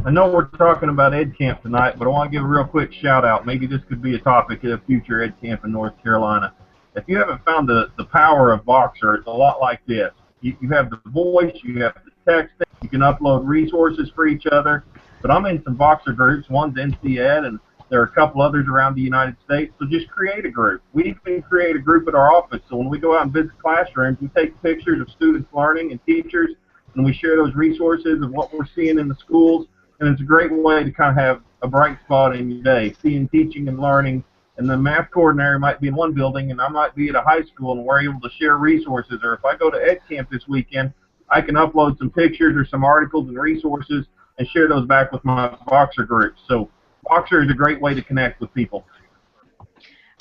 I know we're talking about Edcamp tonight, but I want to give a real quick shout out. Maybe this could be a topic at a future Edcamp in North Carolina. If you haven't found the power of Boxer, it's a lot like this. You have the voice, you have the text, you can upload resources for each other. But I'm in some Boxer groups. One's NCED, and there are a couple others around the United States. So just create a group. We even create a group at our office. So when we go out and visit classrooms, we take pictures of students learning and teachers, and we share those resources of what we're seeing in the schools. And it's a great way to kind of have a bright spot in your day, seeing teaching and learning. And the math coordinator might be in one building, and I might be at a high school, and we're able to share resources. Or if I go to Edcamp this weekend, I can upload some pictures or some articles and resources and share those back with my Boxer group. So Boxer is a great way to connect with people.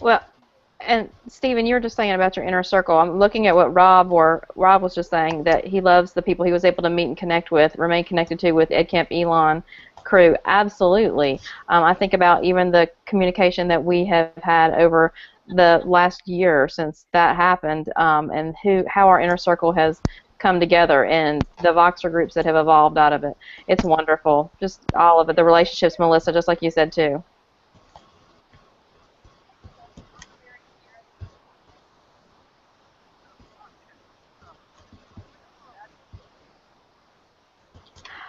Well, and Stephen, you were just saying about your inner circle. I'm looking at what Rob was just saying, that he loves the people he was able to meet and connect with, remain connected to with Edcamp Elon crew. Absolutely. I think about even the communication that we have had over the last year since that happened, and how our inner circle has come together and the Voxer groups that have evolved out of it. It's wonderful. Just all of it. The relationships, Melissa, just like you said too.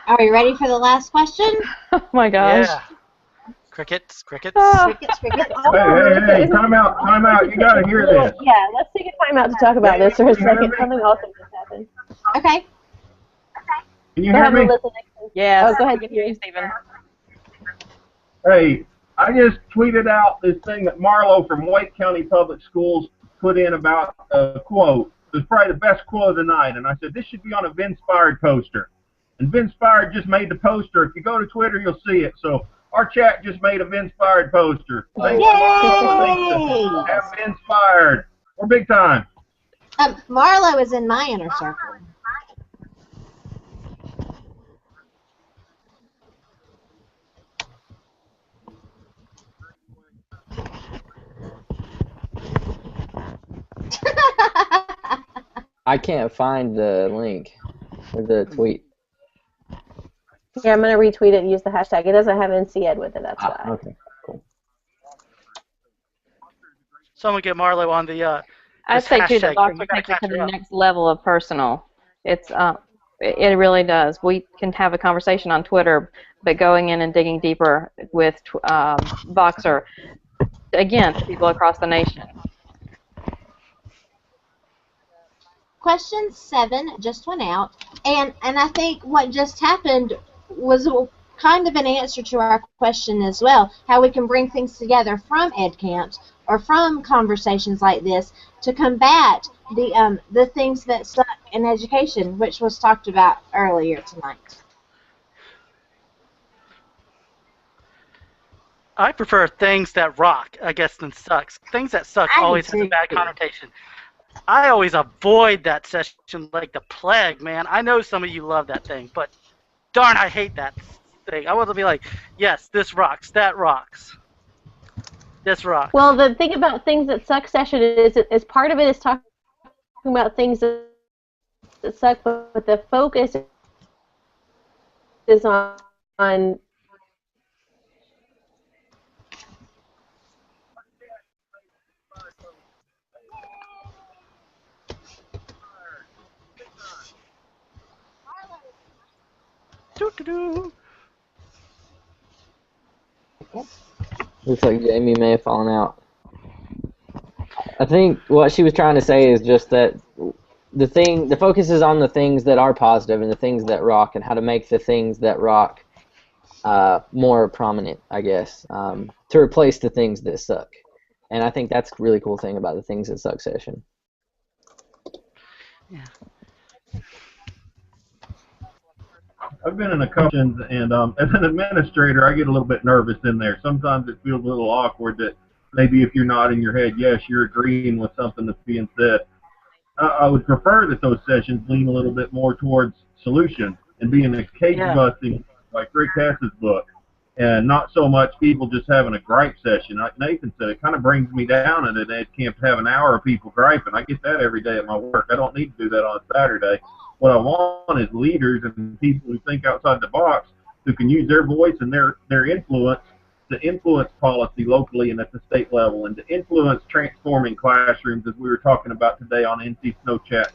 Are we ready for the last question? Oh my gosh. Yeah. Crickets. Crickets. Hey, time out. You got to hear this. Yeah, let's take a time out to talk about this for a second. Something awesome just happened. Okay. Can you hear me? Yeah. Oh, go ahead. I can hear you, Stephen. Hey, I just tweeted out this thing that Marlo from Wake County Public Schools put in about a quote. It was probably the best quote of the night, and I said, this should be on a Vinspired poster. And Vinspired just made the poster. If you go to Twitter, you'll see it. So our chat just made a Vinspired poster. Yay! Have Vinspired. We're big time. Marlo is in my inner circle. I can't find the link or the tweet. Yeah, I'm going to retweet it and use the hashtag. It doesn't have NCED with it, that's why. Okay, cool. Someone get Marlo on the I'd say too that Voxer takes it to the next level of personal. It's it really does. We can have a conversation on Twitter, but going in and digging deeper with Voxer, again, to people across the nation. Question 7 just went out, and I think what just happened was kind of an answer to our question as well, how we can bring things together from Edcamps or from conversations like this to combat the things that suck in education, which was talked about earlier tonight. I prefer things that rock, I guess, than sucks. Things that suck always has a bad connotation. I always avoid that session like the plague, man. I know some of you love that thing, but darn, I hate that thing. I want to be like, yes, this rocks, that rocks, this rocks. Well, the thing about things that suck session is part of it is talking about things that suck, but the focus is on Doo-doo-doo. Looks like Jamie may have fallen out. I think what she was trying to say is just that the focus is on the things that are positive and the things that rock, and how to make the things that rock more prominent, I guess, to replace the things that suck. And I think that's a really cool thing about the things that suck session. Yeah. I've been in a couple sessions, and as an administrator, I get a little bit nervous in there. Sometimes it feels a little awkward that maybe if you're nodding your head, yes, you're agreeing with something that's being said. I would prefer that those sessions lean a little bit more towards solution and being a case busting like Rick Hess's book, and not so much people just having a gripe session. Like Nathan said, it kind of brings me down at an ed camp to have an hour of people griping. I get that every day at my work. I don't need to do that on a Saturday. What I want is leaders and people who think outside the box, who can use their voice and their influence to influence policy locally and at the state level, and to influence transforming classrooms, as we were talking about today on NC Snow Chat.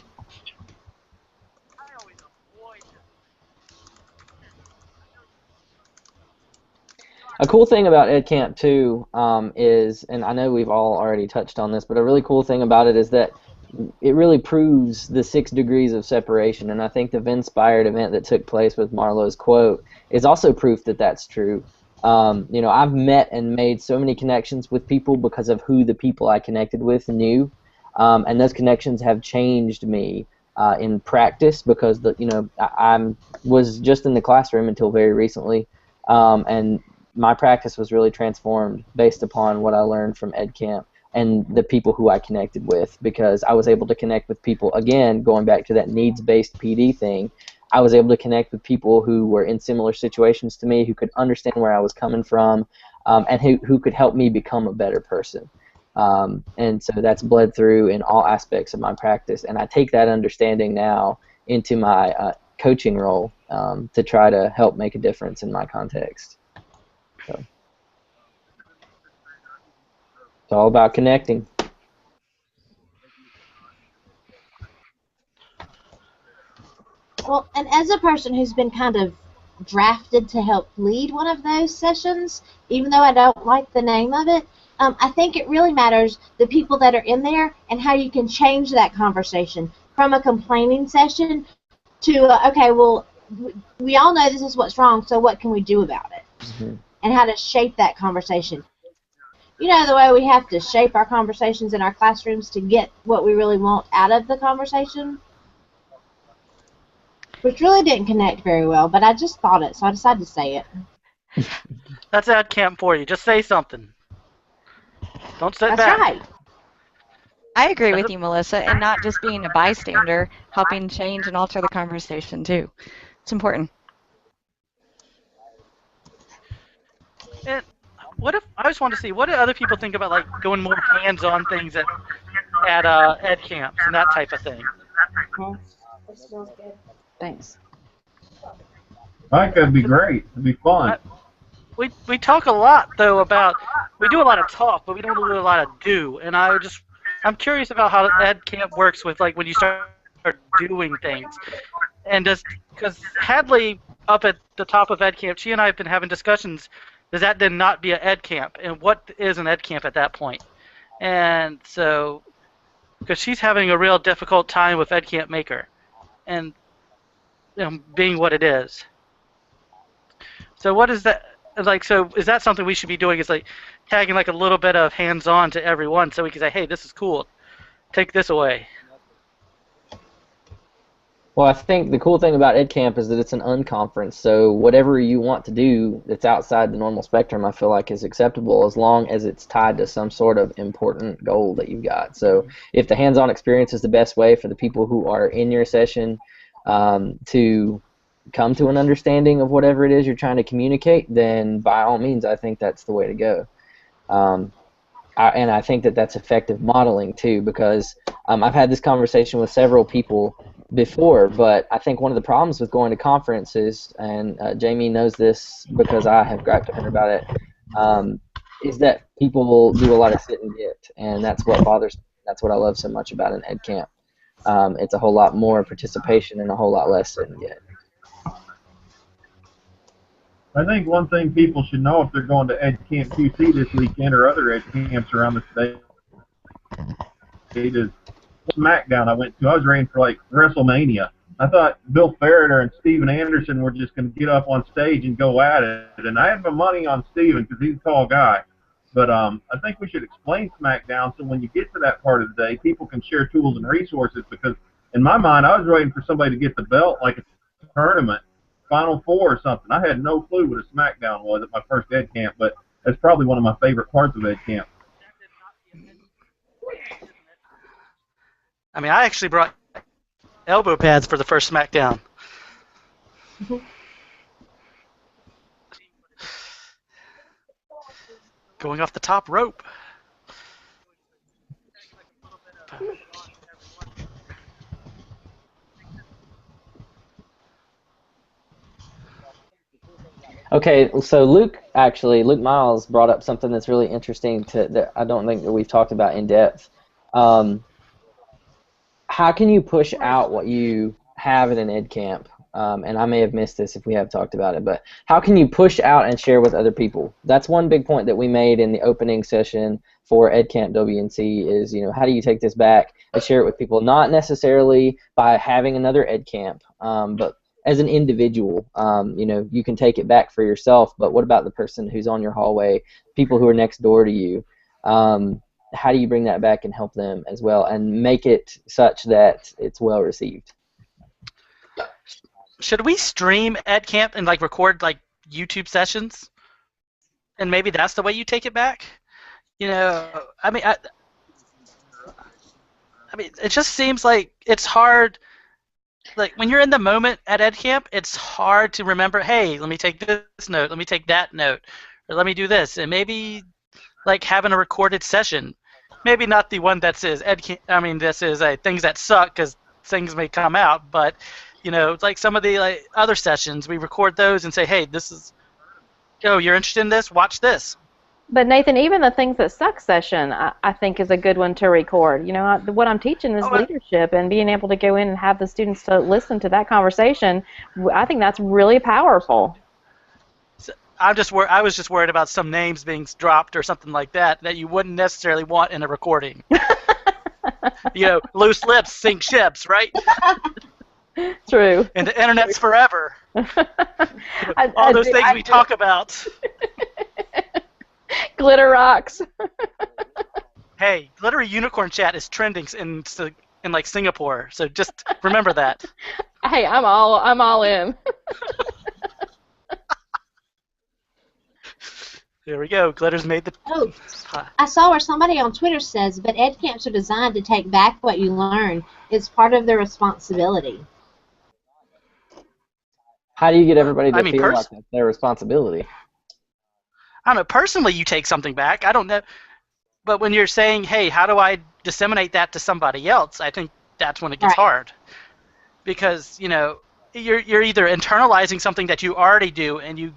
A cool thing about Edcamp too is, and I know we've all already touched on this, but a really cool thing about it is that it really proves the 6 degrees of separation. And I think the Vinspired event that took place with Marlowe's quote is also proof that that's true. You know, I've met and made so many connections with people because of who the people I connected with knew, and those connections have changed me in practice, because I was just in the classroom until very recently, and my practice was really transformed based upon what I learned from Edcamp and the people who I connected with, because I was able to connect with people, again, going back to that needs-based PD thing. I was able to connect with people who were in similar situations to me, who could understand where I was coming from, and who could help me become a better person. And so that's bled through in all aspects of my practice, and I take that understanding now into my coaching role to try to help make a difference in my context. So it's all about connecting. Well, and as a person who's been kind of drafted to help lead one of those sessions, even though I don't like the name of it, I think it really matters the people that are in there and how you can change that conversation from a complaining session to, okay, well, we all know this is what's wrong, so what can we do about it? Mm-hmm. And how to shape that conversation. You know, the way we have to shape our conversations in our classrooms to get what we really want out of the conversation, which really didn't connect very well, but I just thought it, so I decided to say it. That's Edcamp for you. Just say something. Don't sit That's back. right. I agree with you, Melissa, and not just being a bystander, helping change and alter the conversation too. It's important. And what if I just want to see what do other people think about like going more hands-on things at ed camps and that type of thing? This smells good. Thanks. I think that'd be great. It'd be fun. We talk a lot though about we do a lot of talk, but we don't do a lot of do. And I'm curious about how ed camp works with like when you start doing things. And because Hadley up at the top of ed camp, she and I have been having discussions. Does that then not be an ed camp? And what is an ed camp at that point? And so, because she's having a real difficult time with ed camp maker, and being what it is. So what is that like? So is that something we should be doing? Is like tagging like a little bit of hands-on to everyone, so we can say, hey, this is cool. Take this away. Well, I think the cool thing about Edcamp is that it's an unconference, so whatever you want to do that's outside the normal spectrum, I feel like is acceptable as long as it's tied to some sort of important goal that you've got. So if the hands-on experience is the best way for the people who are in your session to come to an understanding of whatever it is you're trying to communicate, then by all means, I think that's the way to go. Um, and I think that that's effective modeling too, because I've had this conversation with several people before, but I think one of the problems with going to conferences, and Jamie knows this because I have griped to her about it, is that people do a lot of sit and get, and that's what bothers me. That's what I love so much about an Edcamp. It's a whole lot more participation and a whole lot less sit and get. I think one thing people should know if they're going to Edcamp QC this weekend or other Edcamps around the state is SmackDown I went to. I was ready for like WrestleMania. I thought Bill Ferritter and Steven Anderson were just going to get up on stage and go at it, and I had my money on Steven because he's a tall guy. But I think we should explain SmackDown so when you get to that part of the day, people can share tools and resources, because in my mind, I was waiting for somebody to get the belt like a tournament, Final Four or something. I had no clue what a SmackDown was at my first Edcamp, but that's probably one of my favorite parts of Edcamp. I mean, I actually brought elbow pads for the first SmackDown. Going off the top rope. Okay, so Luke Miles brought up something that's really interesting that I don't think that we've talked about in depth. How can you push out what you have in an Edcamp? And I may have missed this if we have talked about it, but how can you push out and share with other people? That's one big point that we made in the opening session for Edcamp WNC is, how do you take this back and share it with people? Not necessarily by having another Edcamp, but as an individual, you can take it back for yourself, but what about the person who's on your hallway, people who are next door to you? How do you bring that back and help them as well and make it such that it's well received? Should we stream Edcamp and record YouTube sessions? And maybe that's the way you take it back? I mean, it just seems like it's hard. Like when you're in the moment at Edcamp, it's hard to remember, hey, let me take this note, let me take that note, or let me do this. And maybe having a recorded session, maybe not the one that says Edcamp. I mean, this is things that suck because things may come out, but some of the other sessions, we record those and say, hey, this is, you're interested in this, watch this. But Nathan, even the things that suck session, I think is a good one to record. What I'm teaching is leadership, and being able to go in and have the students to listen to that conversation. I think that's really powerful. So I was just worried about some names being dropped or something like that you wouldn't necessarily want in a recording. Loose lips sink ships, right? True. And the internet's forever. All those things we talk about. Glitter rocks. Hey, glittery unicorn chat is trending in Singapore, so just remember that. Hey, I'm all in. There we go. Glitter's made the. Oh, I saw where somebody on Twitter says, but Edcamps are designed to take back what you learn. It's part of their responsibility. How do you get everybody to feel like that's their responsibility? I don't know. Personally, you take something back. I don't know. But when you're saying, hey, how do I disseminate that to somebody else, I think that's when it gets hard. Because, you're either internalizing something that you already do and you're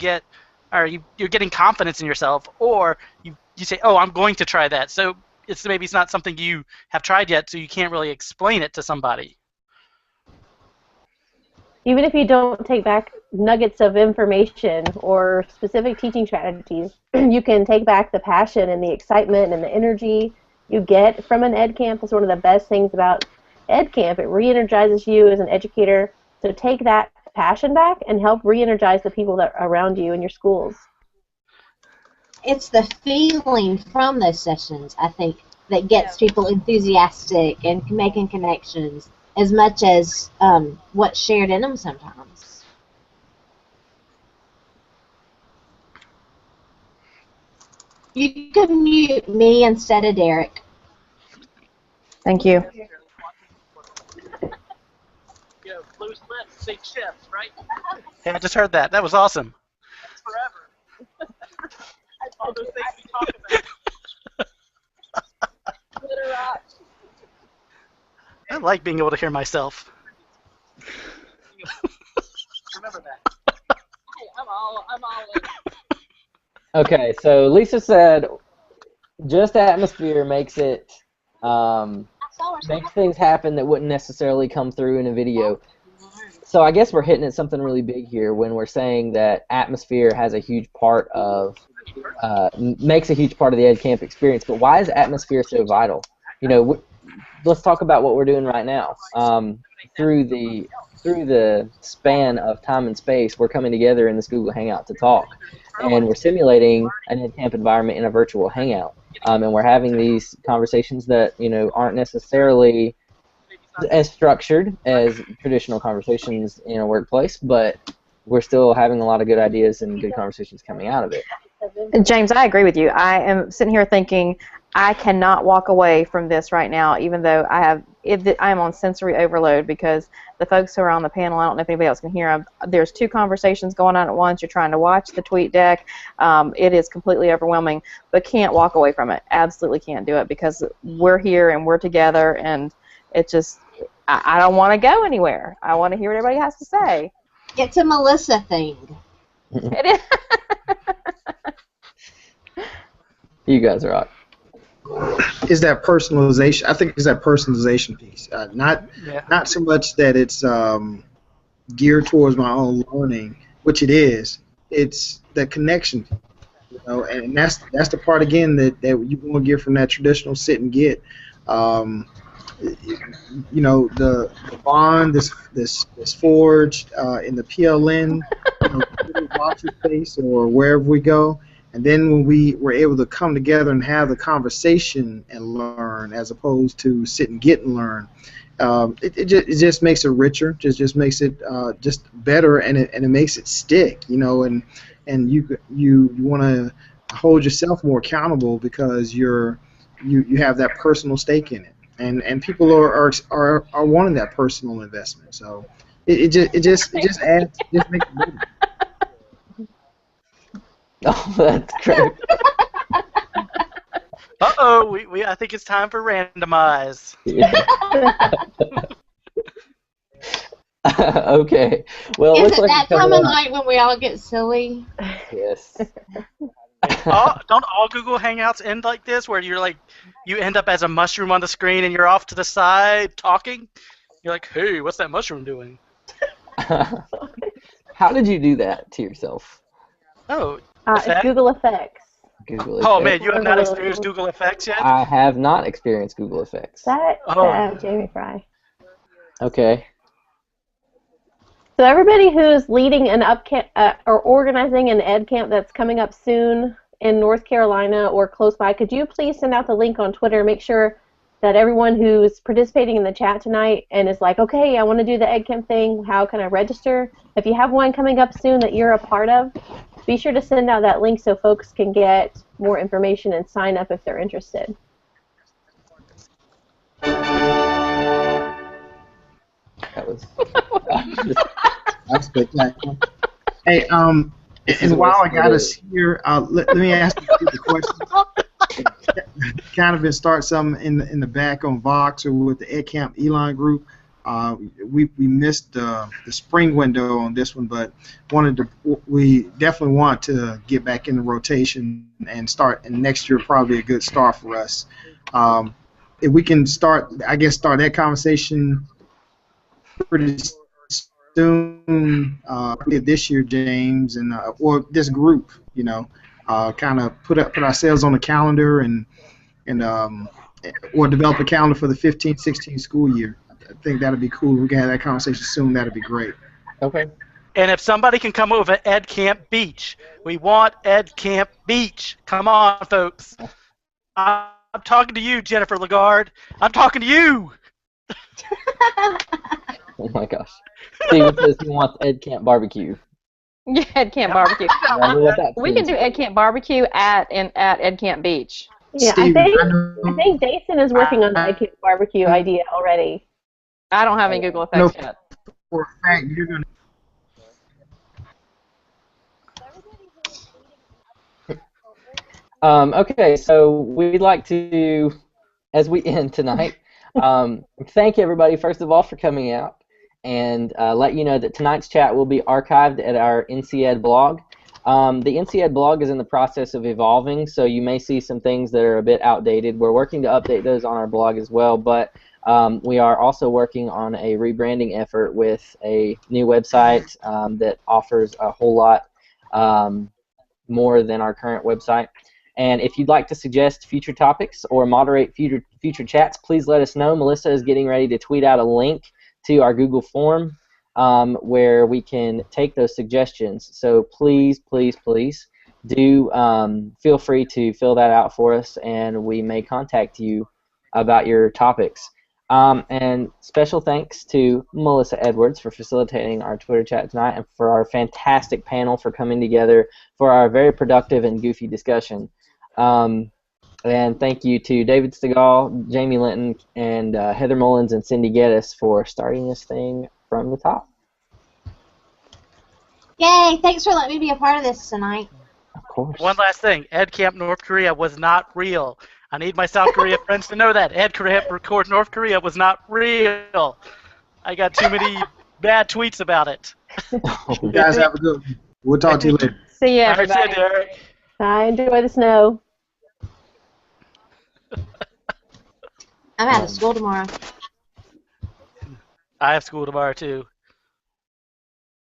getting confidence in yourself, or you say, oh, I'm going to try that. So maybe it's not something you have tried yet, so you can't really explain it to somebody. Even if you don't take back nuggets of information or specific teaching strategies, you can take back the passion and the excitement and the energy you get from an Edcamp. Is one of the best things about Edcamp. It re-energizes you as an educator. So take that passion back and help re-energize the people that are around you in your schools. It's the feeling from those sessions, I think, that gets people enthusiastic and making connections. as much as what's shared in them sometimes. You can mute me instead of Derek. Thank you. Loose lips, big shifts, right? Yeah, I just heard that. That was awesome. That's forever. All those things we talk about. I like being able to hear myself. Remember that. Hey, I'm all in. Okay, so Lisa said just atmosphere makes it makes things happen that wouldn't necessarily come through in a video. So I guess we're hitting at something really big here when we're saying that atmosphere has a huge part of makes a huge part of the Edcamp experience. But why is atmosphere so vital? You know, let's talk about what we're doing right now. Through the span of time and space, we're coming together in this Google Hangout to talk, and we're simulating an Edcamp environment in a virtual Hangout, and we're having these conversations that aren't necessarily as structured as traditional conversations in a workplace, but we're still having a lot of good ideas and good conversations coming out of it. James, I agree with you. I am sitting here thinking I cannot walk away from this right now, even though I am on sensory overload, because the folks who are on the panel, I don't know if anybody else can hear them, there's two conversations going on at once. You're trying to watch the tweet deck. It is completely overwhelming, but can't walk away from it. Absolutely can't do it, because we're here and we're together, and it just, I don't want to go anywhere. I want to hear what everybody has to say. It's a Melissa thing. It is. You guys rock. Is that personalization? I think it's that personalization piece. Not so much that it's geared towards my own learning, which it is. It's the connection, and that's the part again that you want to get from that traditional sit and get. The bond this forged in the PLN, watcher space or wherever we go. And then when we were able to come together and have the conversation and learn, as opposed to sit and get and learn, it just makes it richer. Just makes it just better, and it makes it stick. And you want to hold yourself more accountable because you have that personal stake in it, and people are wanting that personal investment. So it just adds, just makes it better. Oh, that's great. Uh-oh, I think it's time for randomize. Okay. Well, Is looks it like that time of night when we all get silly? Yes. Don't all Google Hangouts end like this, where you end up as a mushroom on the screen and you're off to the side talking? You're like, hey, what's that mushroom doing? How did you do that to yourself? Oh, it's Google Effects. Google Oh Effects. man, you have not experienced Google Effects yet? I have not experienced Google Effects. That's Jamie Fry. Okay. So everybody who's leading an or organizing an Edcamp that's coming up soon in North Carolina or close by, could you please send out the link on Twitter? Make sure that everyone who's participating in the chat tonight and is like, okay, I want to do the Edcamp thing, how can I register? If you have one coming up soon that you're a part of, be sure to send out that link so folks can get more information and sign up if they're interested. That was that's spectacular. Hey, and while I got us here, let me ask you the question. Kind of start something in the back on Vox or with the Edcamp Elon group. We missed the spring window on this one, but we definitely want to get back in the rotation and start. And next year probably a good start for us. If we can start that conversation pretty soon this year, James, and or this group, kind of put ourselves on the calendar and or develop a calendar for the 15-16 school year. I think that'd be cool. We can have that conversation soon. That'd be great. okay. And if somebody can come over Edcamp Beach, we want Edcamp Beach. Come on, folks. I'm talking to you, Jennifer Lagarde. I'm talking to you. Oh my gosh. Steven says he wants Edcamp barbecue. Yeah, Edcamp barbecue. I wonder what that We can do means. Edcamp barbecue at Edcamp Beach. Yeah, Steven, I think Jason is working on the Edcamp barbecue idea already. I don't have any Google know effects yet. for a fact you're gonna. Okay, so we'd like to, as we end tonight, thank everybody, first of all, for coming out, and let you know that tonight's chat will be archived at our NCED blog. The NCED blog is in the process of evolving, so you may see some things that are a bit outdated. We're working to update those on our blog as well, but we are also working on a rebranding effort with a new website that offers a whole lot more than our current website. And if you'd like to suggest future topics or moderate future chats, please let us know. Melissa is getting ready to tweet out a link to our Google form where we can take those suggestions. So please, please, please do feel free to fill that out for us, and we may contact you about your topics. And special thanks to Melissa Edwards for facilitating our Twitter chat tonight, and for our fantastic panel for coming together for our very productive and goofy discussion. And thank you to David Stegall, Jamie Linton, and Heather Mullins and Cindy Geddes for starting this thing from the top. Yay! Thanks for letting me be a part of this tonight. Of course. One last thing. EdCamp North Korea was not real. I need my South Korea friends to know that. EdCamp North Korea was not real. I got too many bad tweets about it. You guys have a good one. We'll talk to you later. See you, All right, everybody. see you, Derek. I enjoy the snow. I'm out of school tomorrow. I have school tomorrow, too.